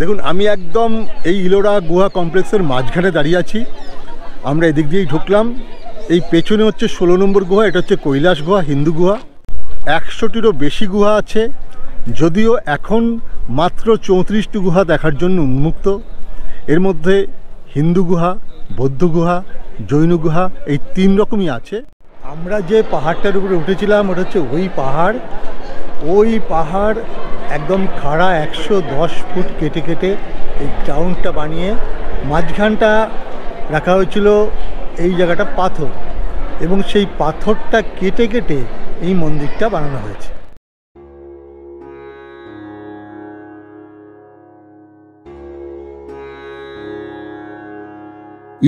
দেখুন, আমি একদম এই ইলোরা গুহা কমপ্লেক্সের মাঝখানে দাঁড়িয়ে আছি। আমরা এদিক দিয়েই ঢুকলাম। এই পেছনে হচ্ছে 16 নম্বর গুহা, এটা হচ্ছে কৈলাস গুহা, হিন্দু গুহা। 100টিরও বেশি গুহা আছে, যদিও এখন মাত্র 34টি গুহা দেখার জন্য উন্মুক্ত। এর মধ্যে হিন্দু গুহা, বৌদ্ধ গুহা, জৈন গুহা, এই 3 রকমই আছে। আমরা যে পাহাড়টার উপরে উঠেছিলাম ওটা হচ্ছে ওই পাহাড়। ওই পাহাড় একদম খাড়া 110 ফুট কেটে কেটে এই গ্রাউন্ডটা বানিয়ে মাঝখানটা রাখা হয়েছিল এই জায়গাটা পাথর, এবং সেই পাথরটা কেটে কেটে এই মন্দিরটা বানানো হয়েছে।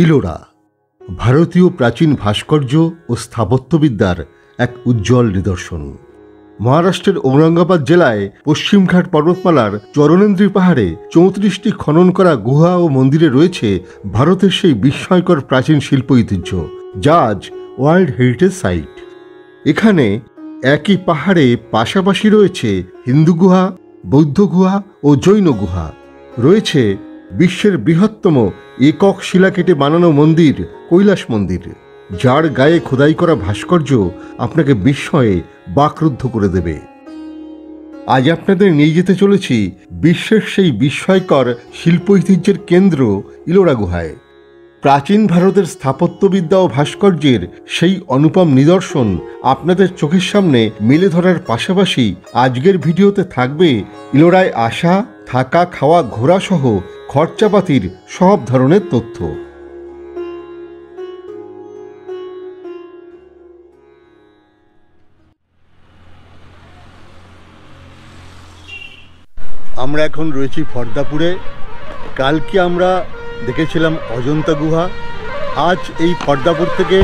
ইলোরা ভারতীয় প্রাচীন ভাস্কর্য ও স্থাপত্যবিদ্যার এক উজ্জ্বল নিদর্শন। মহারাষ্ট্রের ঔরঙ্গাবাদ জেলায় পশ্চিমঘাট পর্বতমালার চরণেন্দ্রী পাহাড়ে 34টি খনন করা গুহা ও মন্দিরে রয়েছে ভারতের সেই বিস্ময়কর প্রাচীন শিল্প ঐতিহ্য, যা আজ ওয়ার্ল্ড হেরিটেজ সাইট। এখানে একই পাহাড়ে পাশাপাশি রয়েছে হিন্দু গুহা, বৌদ্ধ গুহা ও জৈন গুহা। রয়েছে বিশ্বের বৃহত্তম একক শিলা কেটে বানানো মন্দির কৈলাস মন্দির, যার গায়ে খোদাই করা ভাস্কর্য আপনাকে বিস্ময়ে বাকরুদ্ধ করে দেবে। আজ আপনাদের নিয়ে যেতে চলেছি বিশ্বের সেই বিস্ময়কর শিল্প ঐতিহ্যের কেন্দ্র ইলোরা গুহায়। প্রাচীন ভারতের স্থাপত্যবিদ্যা ও ভাস্কর্যের সেই অনুপম নিদর্শন আপনাদের চোখের সামনে মেলে ধরার পাশাপাশি আজকের ভিডিওতে থাকবে ইলোরায় আসা, থাকা, খাওয়া, ঘোরা সহ খরচাপাতির সব ধরনের তথ্য। আমরা এখন রয়েছি ফর্দাপুরে। কালকে আমরা দেখেছিলাম অজন্তা গুহা। আজ এই ফর্দাপুর থেকে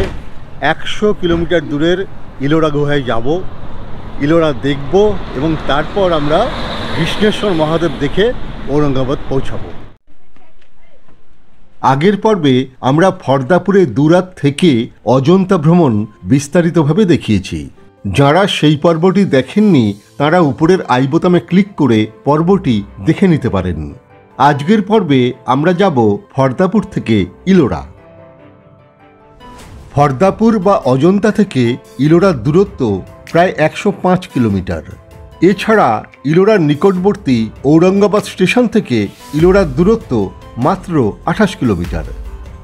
100 কিলোমিটার দূরের ইলোরা গুহায় যাব, ইলোরা দেখব এবং তারপর আমরা কৃষ্ণেশ্বর মহাদেব দেখে ঔরঙ্গাবাদ পৌঁছাবো। আগের পর্বে আমরা ফর্দাপুরে দুরাত থেকে অজন্তা ভ্রমণ বিস্তারিতভাবে দেখিয়েছি। যারা সেই পর্বটি দেখেননি তারা উপরের আই বোতামে ক্লিক করে পর্বটি দেখে নিতে পারেন। আজকের পর্বে আমরা যাব ফর্দাপুর থেকে ইলোরা। ফর্দাপুর বা অজন্তা থেকে ইলোরার দূরত্ব প্রায় 105 কিলোমিটার। এছাড়া ইলোরার নিকটবর্তী ঔরঙ্গাবাদ স্টেশন থেকে ইলোরার দূরত্ব মাত্র 28 কিলোমিটার।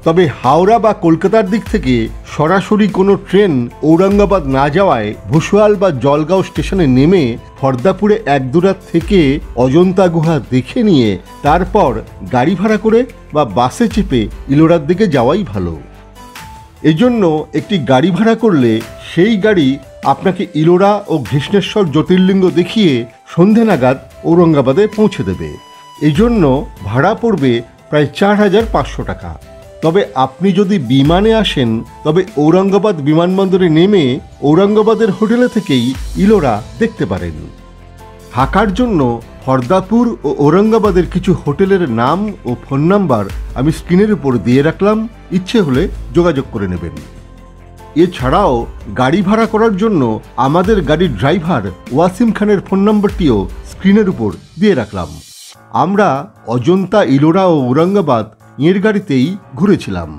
তবে হাওড়া বা কলকাতার দিক থেকে সরাসরি কোনো ট্রেন ঔরঙ্গাবাদ না যাওয়ায় ভুসওয়াল বা জলগাঁও স্টেশনে নেমে ফর্দাপুরে 1-2 রাত থেকে অজন্তা গুহা দেখে নিয়ে তারপর গাড়ি ভাড়া করে বা বাসে চেপে ইলোরার দিকে যাওয়াই ভালো। এজন্য একটি গাড়ি ভাড়া করলে সেই গাড়ি আপনাকে ইলোরা ও কৃষ্ণেশ্বর জ্যোতির্লিঙ্গ দেখিয়ে সন্ধে নাগাদ ঔরঙ্গাবাদে পৌঁছে দেবে। এজন্য ভাড়া পড়বে প্রায় 4,500 টাকা। তবে আপনি যদি বিমানে আসেন তবে ঔরঙ্গাবাদ বিমানবন্দরে নেমে ঔরঙ্গাবাদের হোটেলে থেকেই ইলোরা দেখতে পারেন। থাকার জন্য ফর্দাপুর ও ঔরঙ্গাবাদের কিছু হোটেলের নাম ও ফোন নাম্বার আমি স্ক্রিনের উপর দিয়ে রাখলাম, ইচ্ছে হলে যোগাযোগ করে নেবেন। এছাড়াও গাড়ি ভাড়া করার জন্য আমাদের গাড়ির ড্রাইভার ওয়াসিম খানের ফোন নম্বরটিও স্ক্রিনের উপর দিয়ে রাখলাম। আমরা অজন্তা, ইলোরা ও ঔরঙ্গাবাদ এর গাড়িতেই ঘুরেছিলাম।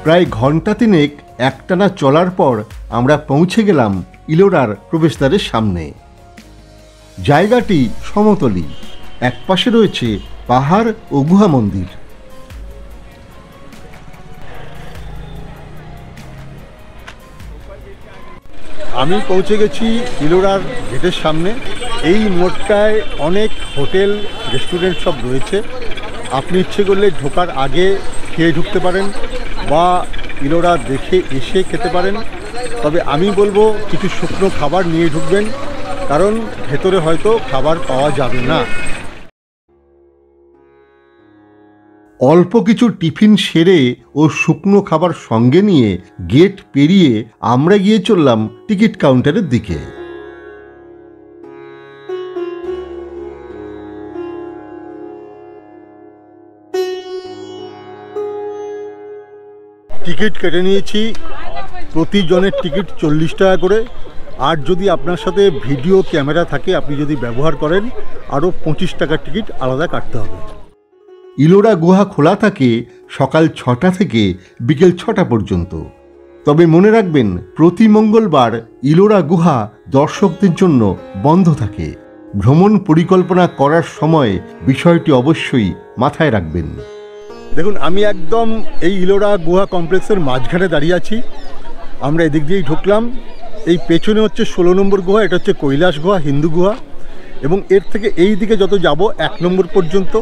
প্রায় ঘন্টা 3 একটানা চলার পর আমরা পৌঁছে গেলাম ইলোরার প্রবেশদ্বারের সামনে। জায়গাটি সমতলী, একপাশে রয়েছে পাহাড় ও গুহা মন্দির। আমি পৌঁছে গেছি ইলোরার গেটের সামনে। এই মোড়টায় অনেক হোটেল, রেস্টুরেন্ট সব রয়েছে। আপনি ইচ্ছে করলে ঢোকার আগে খেয়ে ঢুকতে পারেন বা ইলোরা দেখে এসে খেতে পারেন। তবে আমি বলবো কিছু শুকনো খাবার নিয়ে ঢুকবেন, কারণ ভেতরে হয়তো খাবার পাওয়া যাবে না। অল্প কিছু টিফিন সেরে ও শুকনো খাবার সঙ্গে নিয়ে গেট পেরিয়ে আমরা গিয়ে চললাম টিকিট কাউন্টারের দিকে। টিকিট কেটে নিয়েছি, প্রতিজনের টিকিট 40 টাকা করে। আর যদি আপনার সাথে ভিডিও ক্যামেরা থাকে, আপনি যদি ব্যবহার করেন, আরও 25 টাকার টিকিট আলাদা কাটতে হবে। ইলোরা গুহা খোলা থাকে সকাল 6টা থেকে বিকেল 6টা পর্যন্ত। তবে মনে রাখবেন, প্রতি মঙ্গলবার ইলোরা গুহা দর্শকদের জন্য বন্ধ থাকে। ভ্রমণ পরিকল্পনা করার সময় বিষয়টি অবশ্যই মাথায় রাখবেন। দেখুন, আমি একদম এই ইলোরা গুহা কমপ্লেক্সের মাঝখানে দাঁড়িয়ে আছি। আমরা এদিক দিয়েই ঢুকলাম। এই পেছনে হচ্ছে 16 নম্বর গুহা, এটা হচ্ছে কৈলাস গুহা, হিন্দু গুহা। এবং এর থেকে এই দিকে যত যাব 1 নম্বর পর্যন্ত,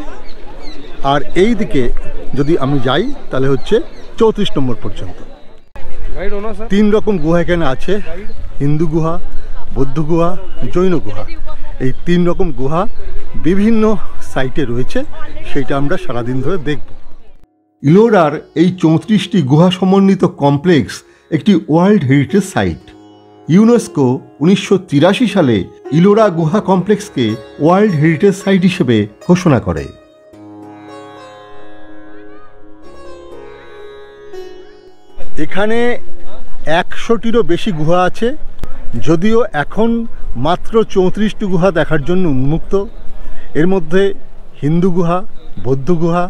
আর এই দিকে যদি আমি যাই তাহলে হচ্ছে 34 নম্বর পর্যন্ত। 3 রকম গুহা এখানে আছে, হিন্দু গুহা, বৌদ্ধ গুহা, জৈন গুহা। এই 3 রকম গুহা বিভিন্ন সাইটে রয়েছে, সেইটা আমরা সারাদিন ধরে দেখব। ইলোরার এই 34টি গুহা সমন্বিত কমপ্লেক্স একটি ওয়ার্ল্ড হেরিটেজ সাইট। ইউনেস্কো 1983 সালে ইলোরা গুহা কমপ্লেক্সকে ওয়ার্ল্ড হেরিটেজ সাইট হিসেবে ঘোষণা করে। এখানে 100টিরও বেশি গুহা আছে, যদিও এখন মাত্র 34টি গুহা দেখার জন্য উন্মুক্ত। এর মধ্যে হিন্দু গুহা, বৌদ্ধ গুহা,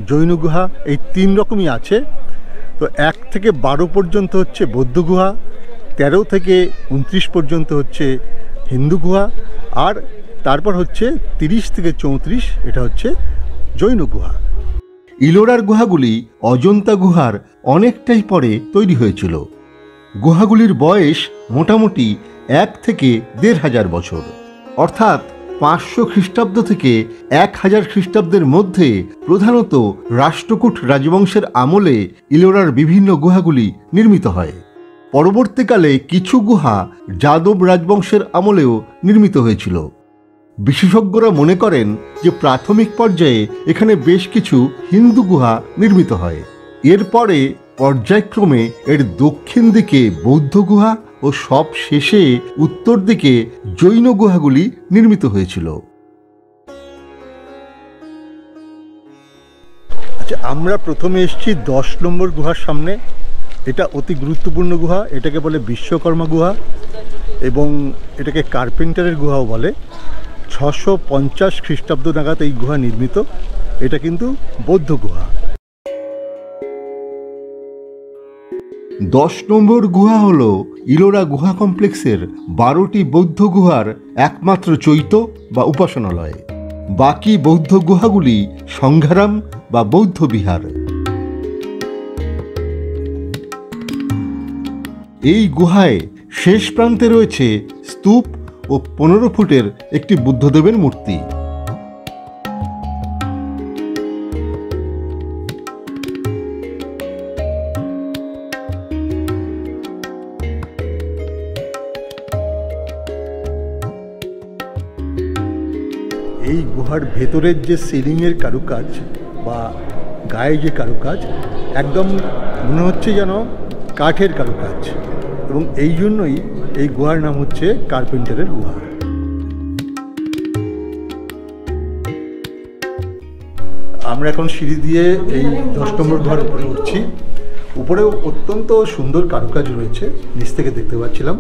জৈন গুহা এই 3 রকমই আছে। তো 1 থেকে 12 পর্যন্ত হচ্ছে বৌদ্ধ গুহা, 13 থেকে 29 পর্যন্ত হচ্ছে হিন্দু গুহা, আর তারপর হচ্ছে 30 থেকে 34 এটা হচ্ছে জৈন গুহা। ইলোরার গুহাগুলি অজন্তা গুহার অনেকটাই পরে তৈরি হয়েছিল। গুহাগুলির বয়স মোটামুটি 1 থেকে 1500 বছর, অর্থাৎ 500 খ্রিস্টাব্দ থেকে 1000 খ্রিস্টাব্দের মধ্যে প্রধানত রাষ্ট্রকূট রাজবংশের আমলে ইলোরার বিভিন্ন গুহাগুলি নির্মিত হয়। পরবর্তীকালে কিছু গুহা যাদব রাজবংশের আমলেও নির্মিত হয়েছিল। বিশেষজ্ঞরা মনে করেন যে প্রাথমিক পর্যায়ে এখানে বেশ কিছু হিন্দু গুহা নির্মিত হয়। এরপরে পর্যায়ক্রমে এর দক্ষিণ দিকে বৌদ্ধ গুহা ও সব শেষে উত্তর দিকে জৈন গুহাগুলি নির্মিত হয়েছিল। আচ্ছা, আমরা প্রথমে এসেছি 10 নম্বর গুহার সামনে। এটা অতি গুরুত্বপূর্ণ গুহা, এটাকে বলে বিশ্বকর্মা গুহা এবং এটাকে কার্পেন্টারের গুহাও বলে। 650 খ্রিস্টাব্দ নাগাদ এই গুহা নির্মিত। এটা কিন্তু বৌদ্ধ গুহা। 10 নম্বর গুহা হল ইলোরা গুহা কমপ্লেক্সের 12টি বৌদ্ধ গুহার একমাত্র চৈত্য বা উপাসনালয়। বাকি বৌদ্ধ গুহাগুলি সংঘারাম বা বৌদ্ধ বিহার। এই গুহায় শেষ প্রান্তে রয়েছে স্তূপ ও 15 ফুটের একটি বুদ্ধদেবের মূর্তি। এই গুহার ভেতরের যে সিলিংয়ের কারুকাজ বা গায়ে যে কারুকাজ, একদম মনে হচ্ছে যেন কাঠের কারুকাজ, এবং এই জন্যই এই গুহার নাম হচ্ছে কার্পেন্টারের গুহা। আমরা এখন সিঁড়ি দিয়ে এই 10 নম্বর গুহার উপরে উঠছি। উপরেও অত্যন্ত সুন্দর কারুকাজ রয়েছে, নিচ থেকে দেখতে পাচ্ছিলাম।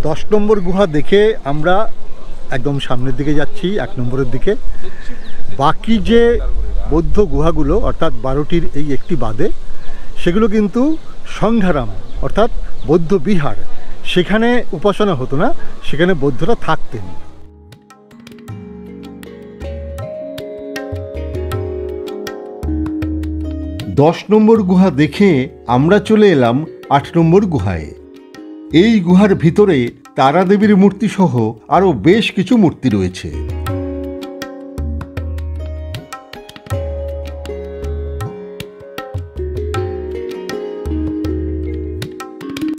দশ নম্বর গুহা দেখে আমরা একদম সামনের দিকে যাচ্ছি, 1 নম্বরের দিকে। বাকি যে বৌদ্ধ গুহাগুলো অর্থাৎ 12টির এই একটি বাদে, সেগুলো কিন্তু সংঘারাম অর্থাৎ বৌদ্ধ বিহার। সেখানে উপাসনা হতো না, সেখানে বৌদ্ধরা থাকতেন। দশ নম্বর গুহা দেখে আমরা চলে এলাম 8 নম্বর গুহায়। এই গুহার ভিতরে তারাদেবীর মূর্তি সহ আরও বেশ কিছু মূর্তি রয়েছে।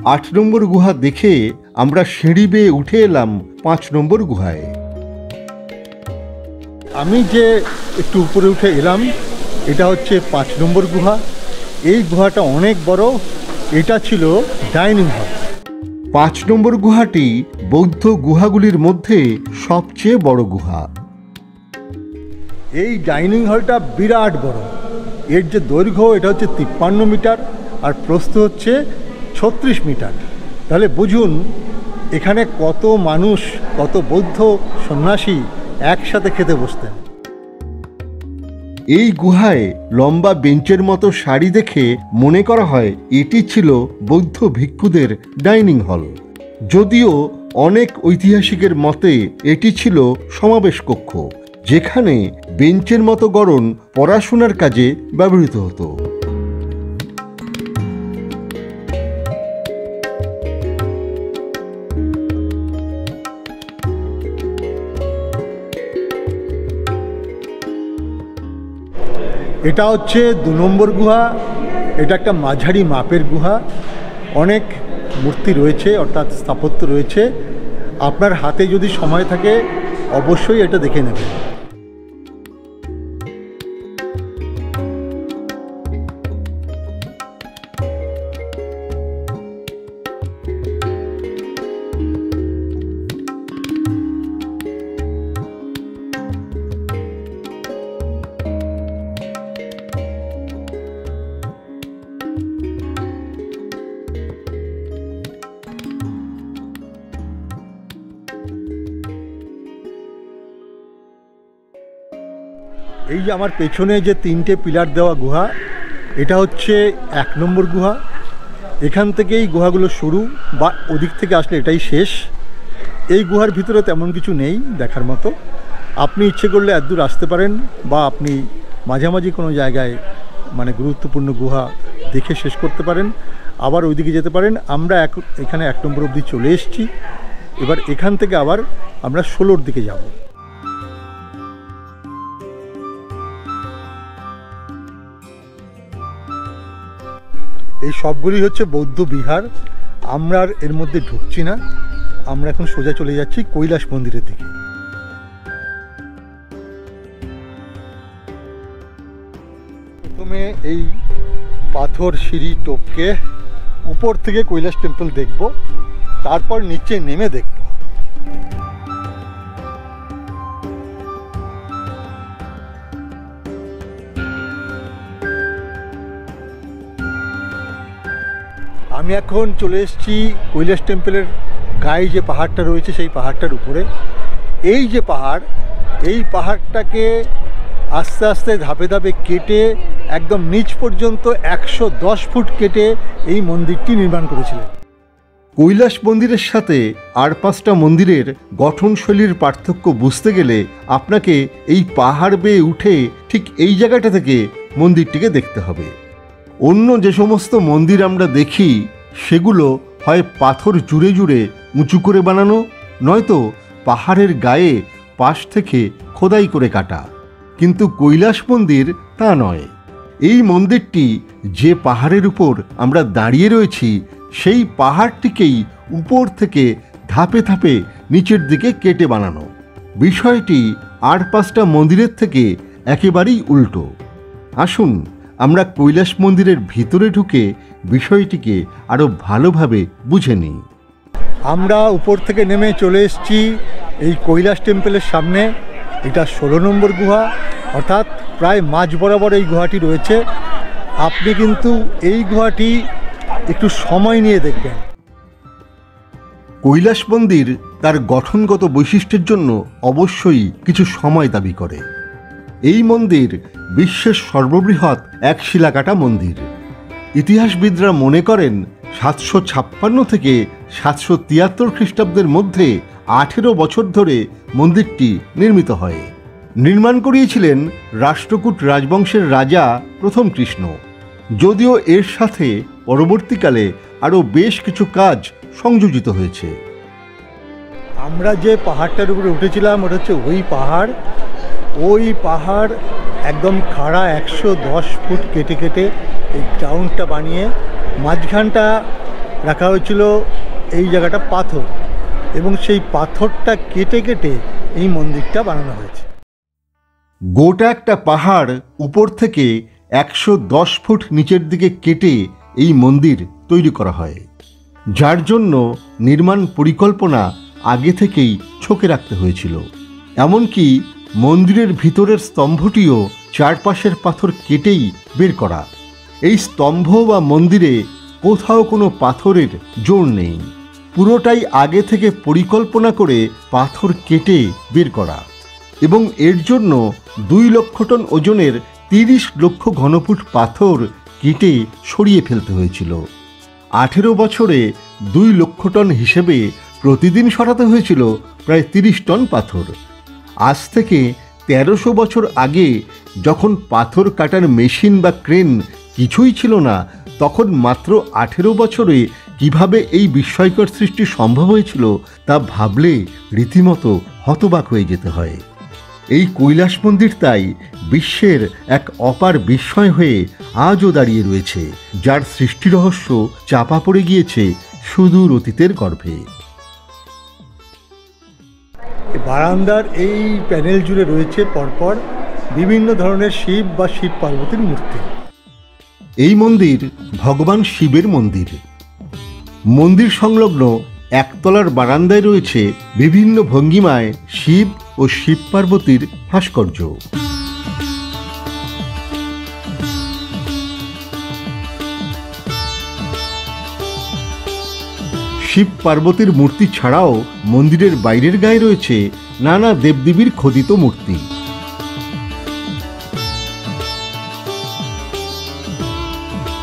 8 নম্বর গুহা দেখে আমরা সিঁড়ি বেয়ে উঠে এলাম 5 নম্বর গুহায়। আমি যে একটু উপরে উঠে এলাম এটা হচ্ছে 5 নম্বর গুহা। এই গুহাটা অনেক বড়, এটা ছিল ডাইনিং হল। 5 নম্বর গুহাটি বৌদ্ধ গুহাগুলির মধ্যে সবচেয়ে বড় গুহা। এই ডাইনিং হলটা বিরাট বড়। এর যে দৈর্ঘ্য এটা হচ্ছে 53 মিটার আর প্রস্থ হচ্ছে 36 মিটার। তাহলে বুঝুন এখানে কত মানুষ, কত বৌদ্ধ সন্ন্যাসী একসাথে খেতে বসতেন। এই গুহায় লম্বা বেঞ্চের মতো সারি দেখে মনে করা হয় এটি ছিল বৌদ্ধ ভিক্ষুদের ডাইনিং হল। যদিও অনেক ঐতিহাসিকের মতে এটি ছিল সমাবেশ কক্ষ, যেখানে বেঞ্চের মতো গড়ন পড়াশোনার কাজে ব্যবহৃত হতো। এটা হচ্ছে 2 নম্বর গুহা। এটা একটা মাঝারি মাপের গুহা। অনেক মূর্তি রয়েছে, অর্থাৎ স্থাপত্য রয়েছে। আপনার হাতে যদি সময় থাকে অবশ্যই এটা দেখে নেবেন। এই যে আমার পেছনে যে 3টে পিলার দেওয়া গুহা, এটা হচ্ছে 1 নম্বর গুহা। এখান থেকেই গুহাগুলো শুরু, বা ওদিক থেকে আসলে এটাই শেষ। এই গুহার ভিতরে তেমন কিছু নেই দেখার মতো। আপনি ইচ্ছে করলে এতদূর আসতে পারেন, বা আপনি মাঝামাঝি কোনো জায়গায় মানে গুরুত্বপূর্ণ গুহা দেখে শেষ করতে পারেন, আবার ওইদিকে যেতে পারেন। আমরা এখানে 1 নম্বর অবধি চলে এসেছি। এবার এখান থেকে আবার আমরা 16-র দিকে যাব। এই সবগুলি হচ্ছে বৌদ্ধ বিহার। আমরা আর এর মধ্যে ঢুকছি না, আমরা এখন সোজা চলে যাচ্ছি কৈলাস মন্দিরের দিকে। প্রথমে এই পাথর সিঁড়ি টপকে উপর থেকে কৈলাস টেম্পল দেখব, তারপর নিচে নেমে দেখব। আমি এখন চলে এসেছি কৈলাস টেম্পলের গায়ে যে পাহাড়টা রয়েছে সেই পাহাড়টার উপরে। এই যে পাহাড়, এই পাহাড়টাকে আস্তে আস্তে ধাপে ধাপে কেটে একদম নিচ পর্যন্ত 110 ফুট কেটে এই মন্দিরটি নির্মাণ করেছিলেন। কৈলাস মন্দিরের সাথে আর 5টা মন্দিরের গঠনশৈলীর পার্থক্য বুঝতে গেলে আপনাকে এই পাহাড় বেয়ে উঠে ঠিক এই জায়গাটা থেকে মন্দিরটিকে দেখতে হবে। অন্য যে সমস্ত মন্দির আমরা দেখি সেগুলো হয় পাথর জুড়ে জুড়ে উঁচু করে বানানো, নয়তো পাহাড়ের গায়ে পাশ থেকে খোদাই করে কাটা। কিন্তু কৈলাস মন্দির তা নয়। এই মন্দিরটি যে পাহাড়ের উপর আমরা দাঁড়িয়ে রয়েছি সেই পাহাড়টিকেই উপর থেকে ধাপে ধাপে নিচের দিকে কেটে বানানো। বিষয়টি আর 5টা মন্দিরের থেকে একেবারেই উল্টো। আসুন আমরা কৈলাস মন্দিরের ভিতরে ঢুকে বিষয়টিকে আরও ভালোভাবে বুঝে নিই। আমরা উপর থেকে নেমে চলে এসেছি এই কৈলাস টেম্পলের সামনে। এটা 16 নম্বর গুহা, অর্থাৎ প্রায় মাঝ বরাবর এই গুহাটি রয়েছে। আপনি কিন্তু এই গুহাটি একটু সময় নিয়ে দেখবেন। কৈলাস মন্দির তার গঠনগত বৈশিষ্ট্যের জন্য অবশ্যই কিছু সময় দাবি করে। এই মন্দির বিশ্বের সর্ববৃহৎ এক শিলাকাটা মন্দির। ইতিহাসবিদরা মনে করেন 756 থেকে 773 খ্রিস্টাব্দের মধ্যে 18 বছর ধরে মন্দিরটি নির্মিত হয়। নির্মাণ করিয়েছিলেন রাষ্ট্রকূট রাজবংশের রাজা প্রথম কৃষ্ণ। যদিও এর সাথে পরবর্তীকালে আরও বেশ কিছু কাজ সংযোজিত হয়েছে। আমরা যে পাহাড়টার উপরে উঠেছিলাম ওটা হচ্ছে ওই পাহাড়। ওই পাহাড় একদম খাড়া 110 ফুট কেটে কেটে এই গ্রাউন্ডটা বানিয়ে মাঝখানটা রাখা হয়েছিল এই জায়গাটা পাথর, এবং সেই পাথরটা কেটে কেটে এই মন্দিরটা বানানো হয়েছে। গোটা একটা পাহাড় উপর থেকে 110 ফুট নিচের দিকে কেটে এই মন্দির তৈরি করা হয়, যার জন্য নির্মাণ পরিকল্পনা আগে থেকেই ছকে রাখতে হয়েছিল। এমনকি মন্দিরের ভিতরের স্তম্ভটিও চারপাশের পাথর কেটেই বের করা। এই স্তম্ভ বা মন্দিরে কোথাও কোনো পাথরের জোড় নেই, পুরোটাই আগে থেকে পরিকল্পনা করে পাথর কেটে বের করা। এবং এর জন্য 2 লক্ষ টন ওজনের 30 লক্ষ ঘনফুট পাথর কেটে সরিয়ে ফেলতে হয়েছিল। 18 বছরে 2 লক্ষ টন হিসেবে প্রতিদিন সরাতে হয়েছিল প্রায় 30 টন পাথর। আজ থেকে 1300 বছর আগে যখন পাথর কাটার মেশিন বা ক্রেন কিছুই ছিল না, তখন মাত্র 18 বছরে কিভাবে এই বিস্ময়কর সৃষ্টি সম্ভব হয়েছিল তা ভাবলে রীতিমতো হতবাক হয়ে যেতে হয়। এই কৈলাস মন্দির তাই বিশ্বের এক অপার বিস্ময় হয়ে আজও দাঁড়িয়ে রয়েছে, যার সৃষ্টি রহস্য চাপা পড়ে গিয়েছে সুদূর অতীতের গর্ভে। বারান্দার এই প্যানেল জুড়ে রয়েছে পরপর বিভিন্ন ধরনের শিব বা শিব পার্বতীর মূর্তি। এই মন্দির ভগবান শিবের মন্দির। মন্দির সংলগ্ন একতলার বারান্দায় রয়েছে বিভিন্ন ভঙ্গিমায় শিব ও শিব পার্বতীর ভাস্কর্য। শিব পার্বতীর মূর্তি ছাড়াও মন্দিরের বাইরের গায়ে রয়েছে নানা দেবদেবীর খোদিত মূর্তি।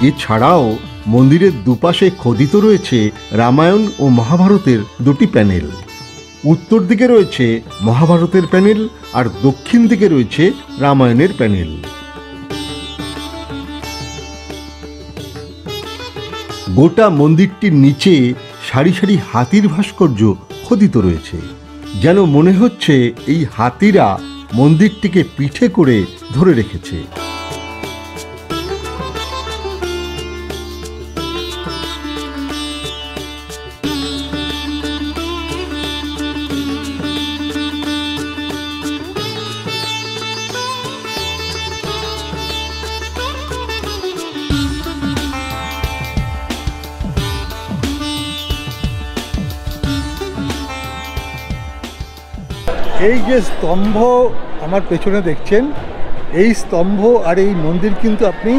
এছাড়াও মন্দিরের দুপাশে খোদিত রয়েছে রামায়ণ ও মহাভারতের 2টি প্যানেল। উত্তর দিকে রয়েছে মহাভারতের প্যানেল আর দক্ষিণ দিকে রয়েছে রামায়ণের প্যানেল। গোটা মন্দিরটির নিচে সারি সারি হাতির ভাস্কর্য খোদিত রয়েছে, যেন মনে হচ্ছে এই হাতিরা মন্দিরটিকে পিঠে করে ধরে রেখেছে। এই যে স্তম্ভ আমার পেছনে দেখছেন, এই স্তম্ভ আর এই মন্দির কিন্তু আপনি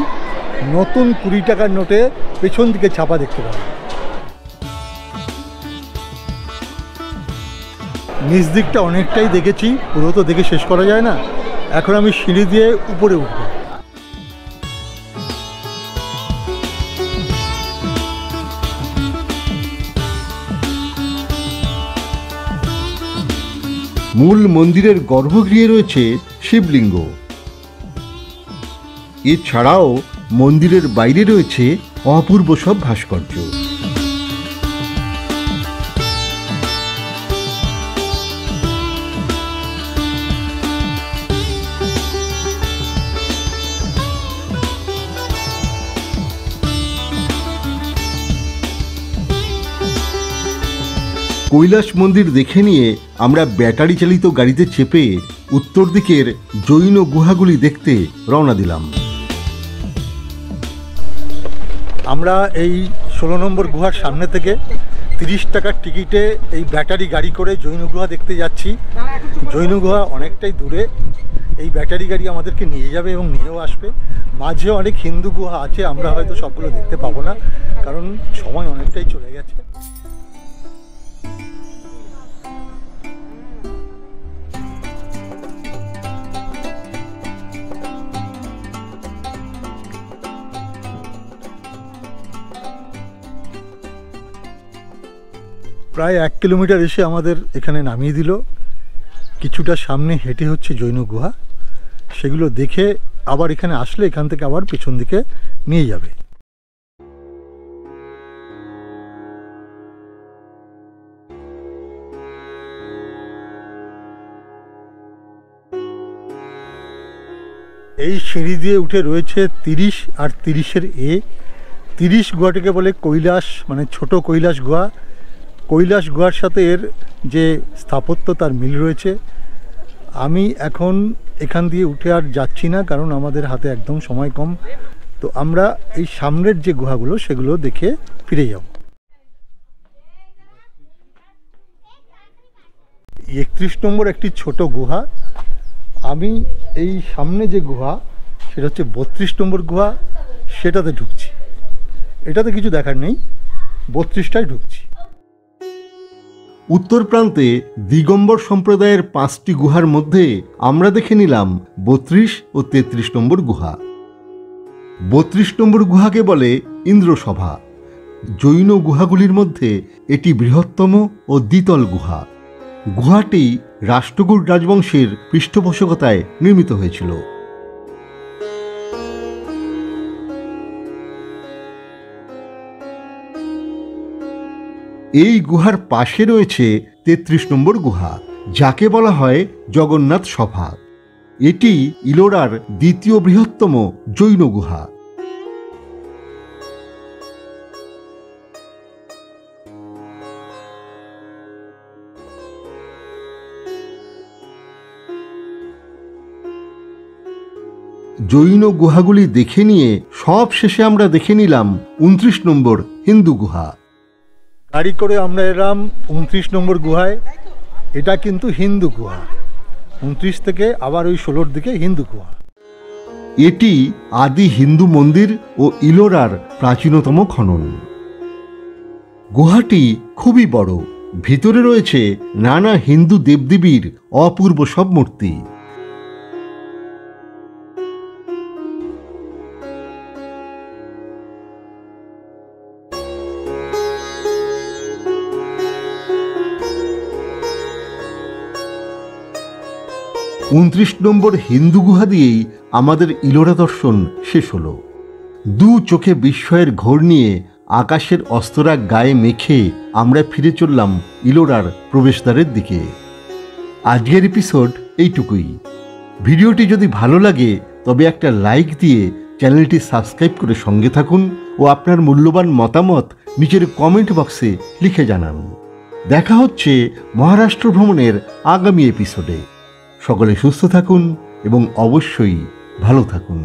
নতুন 20 টাকার নোটে পেছন দিকে ছাপা দেখতে পাবেন। নিচ দিকটা অনেকটাই দেখেছি, পুরো তো দেখে শেষ করা যায় না। এখন আমি সিঁড়ি দিয়ে উপরে উঠব। মূল মন্দিরের গর্ভগৃহে রয়েছে শিবলিঙ্গ। এছাড়াও মন্দিরের বাইরে রয়েছে অপূর্ব সব ভাস্কর্য। কৈলাস মন্দির দেখে নিয়ে আমরা ব্যাটারি চালিত গাড়িতে চেপে উত্তর দিকের জৈন গুহাগুলি দেখতে রওনা দিলাম। আমরা এই 16 নম্বর গুহার সামনে থেকে 30 টাকার টিকিটে এই ব্যাটারি গাড়ি করে জৈন গুহা দেখতে যাচ্ছি। জৈন গুহা অনেকটাই দূরে, এই ব্যাটারি গাড়ি আমাদেরকে নিয়ে যাবে এবং নিয়েও আসবে। মাঝে অনেক হিন্দু গুহা আছে, আমরা হয়তো সবগুলো দেখতে পাবো না, কারণ সময় অনেকটাই চলে গেছে। প্রায় 1 কিলোমিটার এসে আমাদের এখানে নামিয়ে দিল। কিছুটা সামনে হেঁটে হচ্ছে জৈন গুহা, সেগুলো দেখে আবার এখানে আসলে এখান থেকে আবার পেছন দিকে নিয়ে যাবে। এই সিঁড়ি দিয়ে উঠে রয়েছে 30 আর 30-এর 30 গুহাটিকে বলে কৈলাস, মানে ছোট কৈলাস গুহা। কৈলাস গুহার সাথে এর যে স্থাপত্য তার মিল রয়েছে। আমি এখন এখান দিয়ে উঠে আর যাচ্ছি না, কারণ আমাদের হাতে একদম সময় কম। তো আমরা এই সামনের যে গুহাগুলো সেগুলো দেখে ফিরে যাব। 31 নম্বর একটি ছোট গুহা। আমি এই সামনে যে গুহা সেটা হচ্ছে 32 নম্বর গুহা, সেটাতে ঢুকছি। এটাতে কিছু দেখার নেই, 32টায় ঢুকছি। উত্তর প্রান্তে দিগম্বর সম্প্রদায়ের 5টি গুহার মধ্যে আমরা দেখে নিলাম 32 ও 33 নম্বর গুহা। 32 নম্বর গুহাকে বলে ইন্দ্রসভা। জৈন গুহাগুলির মধ্যে এটি বৃহত্তম ও দ্বিতল গুহা। গুহাটি রাষ্ট্রকূট রাজবংশের পৃষ্ঠপোষকতায় নির্মিত হয়েছিল। এই গুহার পাশে রয়েছে 33 নম্বর গুহা, যাকে বলা হয় জগন্নাথ সভা। এটি ইলোরার দ্বিতীয় বৃহত্তম জৈন গুহা। জৈন গুহাগুলি দেখে নিয়ে সব শেষে আমরা দেখে নিলাম 29 নম্বর হিন্দু গুহা। গাড়ি করে আমরা এলাম 29 নম্বর গুহায়। এটা কিন্তু হিন্দু গুহা। 29 থেকে আবার ওই 16-র দিকে হিন্দু গুহা। এটি আদি হিন্দু মন্দির ও ইলোরার প্রাচীনতম খনন। গুহাটি খুবই বড়। ভিতরে রয়েছে নানা হিন্দু দেবদেবীর অপূর্ব সব মূর্তি। উনত্রিশ নম্বর হিন্দু গুহা দিয়েই আমাদের ইলোরা দর্শন শেষ হলো। দু চোখে বিস্ময়ের ঘোর নিয়ে আকাশের অস্তরাগ গায়ে মেখে আমরা ফিরে চললাম ইলোরার প্রবেশদ্বারের দিকে। আজকের এপিসোড এইটুকুই। ভিডিওটি যদি ভালো লাগে তবে একটা লাইক দিয়ে চ্যানেলটি সাবস্ক্রাইব করে সঙ্গে থাকুন ও আপনার মূল্যবান মতামত নিচের কমেন্ট বক্সে লিখে জানান। দেখা হচ্ছে মহারাষ্ট্র ভ্রমণের আগামী এপিসোডে। সকলে সুস্থ থাকুন এবং অবশ্যই ভালো থাকুন।